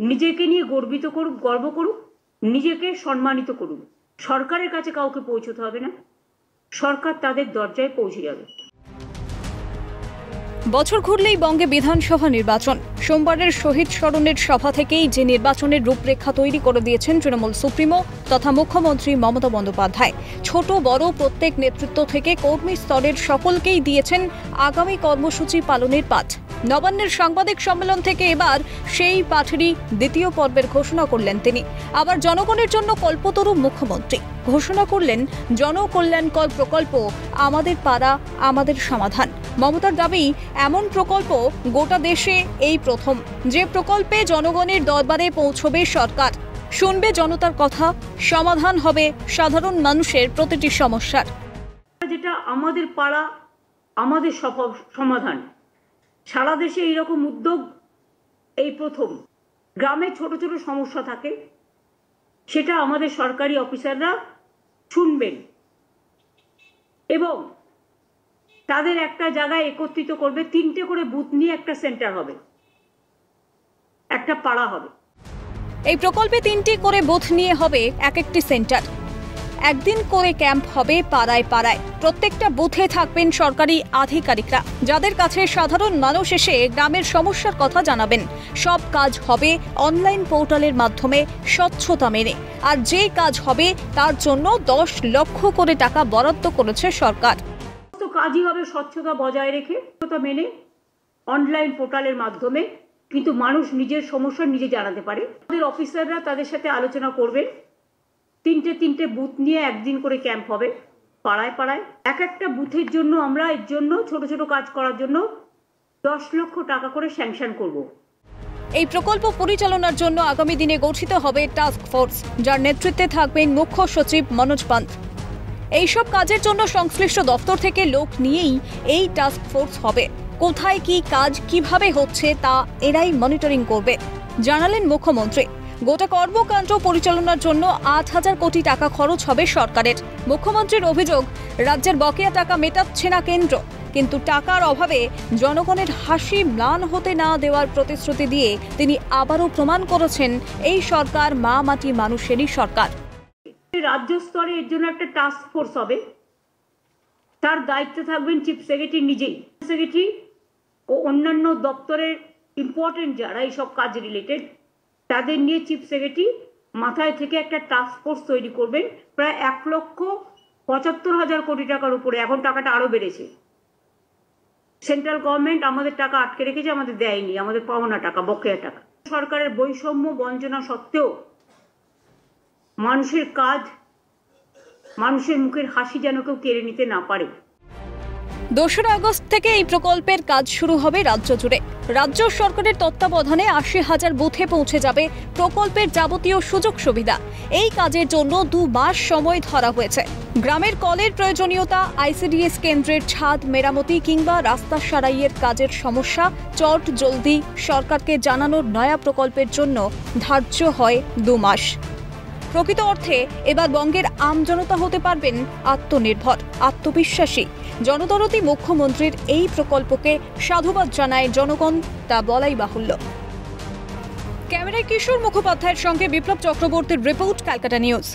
নিজেকে নিয়ে গর্বিত করুক, গর্ব করুক, নিজেকে সম্মানিত করুক। সরকারের কাছে কাউকে পৌঁছতে হবে না, সরকার তাদের দরজায় পৌঁছে যাবে। বছর ঘুরলেই বঙ্গে বিধানসভা নির্বাচন। সোমবারের শহীদ স্মরণের সভা থেকেই যে নির্বাচনের রূপরেখা তৈরি করে দিয়েছেন তৃণমূল সুপ্রিমো তথা মুখ্যমন্ত্রী মমতা বন্দ্যোপাধ্যায়। ছোট বড় প্রত্যেক নেতৃত্ব থেকে কর্মী স্তরের সকলকেই দিয়েছেন আগামী কর্মসূচি পালনের পাঠ। নবান্নের সাংবাদিক সম্মেলন থেকে এবার সেই পাঠেরই দ্বিতীয় পর্বের ঘোষণা করলেন তিনি। আবার জনগণের জন্য কল্পতরু মুখ্যমন্ত্রী ঘোষণা করলেন জনকল্যাণকর প্রকল্প আমাদের পাড়া আমাদের সমাধান। মমতার দাবি, এমন প্রকল্প গোটা দেশে এই প্রথম, যে প্রকল্পে জনগণের দরবারে পৌঁছবে সরকার, শুনবে জনতার কথা, সমাধান হবে সাধারণ মানুষের প্রতিটি সমস্যার। যেটা আমাদের পাড়া আমাদের সমাধান, সারা দেশে এইরকম উদ্যোগ এই প্রথম। গ্রামে ছোট ছোট সমস্যা থাকে, সেটা আমাদের সরকারি অফিসাররা শুনবেন এবং তাদের একটা জায়গায় একত্রিত করবে। 3টে করে বুথ নিয়ে একটা সেন্টার হবে, একটা পাড়া হবে। এই প্রকল্পে 3টি করে বুথ নিয়ে হবে এক একটি সেন্টার। একদিন করে ক্যাম্প হবে পাড়ায় পাড়ায়। প্রত্যেকটা বুথে থাকবেন সরকারি আধিকারিকরা, যাদের কাছে সাধারণ মানুষ এসে গ্রামের সমস্যার কথা জানাবেন। সব কাজ হবে অনলাইন পোর্টালের মাধ্যমে স্বচ্ছতা মেনে। আর যে কাজ হবে তার জন্য 10 লক্ষ করে টাকা বরাদ্দ করেছে সরকার। কাজই হবে স্বচ্ছতা বজায় রেখে, স্বচ্ছতা মেনে অনলাইন পোর্টালের মাধ্যমে, কিন্তু মানুষ নিজের সমস্যা নিজে জানাতে পারে। আমাদের অফিসাররা তাদের সাথে আলোচনা করবেন। 3টে বুথ নিয়ে একদিন করে ক্যাম্প হবে পাড়ায় পাড়ায়। এক একটা বুথের জন্য আমরা এর জন্য ছোট ছোট কাজ করার জন্য 10 লক্ষ টাকা করে স্যাংশন করব। এই প্রকল্প পরিচালনার জন্য আগামী দিনে গঠিত হবে টাস্ক ফোর্স, যার নেতৃত্বে থাকবেন মুখ্য সচিব মনোজ পান্ত। এইসব কাজের জন্য সংশ্লিষ্ট দপ্তর থেকে লোক নিয়েই এই টাস্ক ফোর্স হবে। কোথায় কি কাজ কিভাবে হচ্ছে তা এরাই মনিটরিং করবে, জানালেন মুখ্যমন্ত্রী। গোটা কর্মকাণ্ড পরিচালনার জন্য 8,000 কোটি টাকা খরচ হবে সরকারের। মুখ্যমন্ত্রীর অভিযোগ, রাজ্যের বকেয়া টাকা মেটাচ্ছে না কেন্দ্র, কিন্তু টাকার অভাবে জনগণের হাসি ম্লান হতে না দেওয়ার প্রতিশ্রুতি দিয়ে তিনি আবারও প্রমাণ করেছেন এই সরকার মা মাটি মানুষেরই সরকার। রাজ্য স্তরে এর জন্য একটা টাস্ক ফোর্স হবে, তার দায়িত্বে থাকবেন চিফ সেক্রেটারি নিজেই। সেক্রেটারি ও অন্যান্য দপ্তরের ইম্পর্টেন্ট যারা এইসব কাজ রিলেটেড, তাদের নিয়ে চিফ সেক্রেটারি মাথায় থেকে একটা টাস্ক ফোর্স তৈরি করবেন। প্রায় 1,75,000 কোটি টাকার উপরে, এখন টাকাটা আরো বেড়েছে। সেন্ট্রাল গভর্নমেন্ট আমাদের টাকা আটকে রেখেছে, আমাদের দেয়নি, আমাদের পাওনা টাকা, বকেয়া টাকা। সরকারের বৈষম্য বঞ্চনা সত্ত্বেও মানুষের কাজ, মানুষের মুখের হাসি যেন কেউ কেড়ে নিতে না পারে। 2রা আগস্ট থেকে এই প্রকল্পের কাজ শুরু হবে রাজ্য জুড়ে। রাজ্য সরকারের তত্ত্বাবধানে 80,000 বুথে পৌঁছে যাবে প্রকল্পের যাবতীয় সুযোগ সুবিধা। এই কাজের জন্য 2 মাস সময় ধরা হয়েছে। গ্রামের কলের প্রয়োজনীয়তা, ICDS কেন্দ্রের ছাদ মেরামতি কিংবা রাস্তা সারাইয়ের কাজের সমস্যা চট জলদি সরকারকে জানানোর নয়া প্রকল্পের জন্য ধার্য হয় 2 মাস। প্রকৃত অর্থে এবার বঙ্গের আমজনতা হতে পারবেন আত্মনির্ভর, আত্মবিশ্বাসী। জনদরদি মুখ্যমন্ত্রীর এই প্রকল্পকে সাধুবাদ জানায় জনগণ, তা বলাই বাহুল্য। ক্যামেরায় কিশোর মুখোপাধ্যায়ের সঙ্গে বিপ্লব চক্রবর্তীর রিপোর্ট, ক্যালকাটা নিউজ।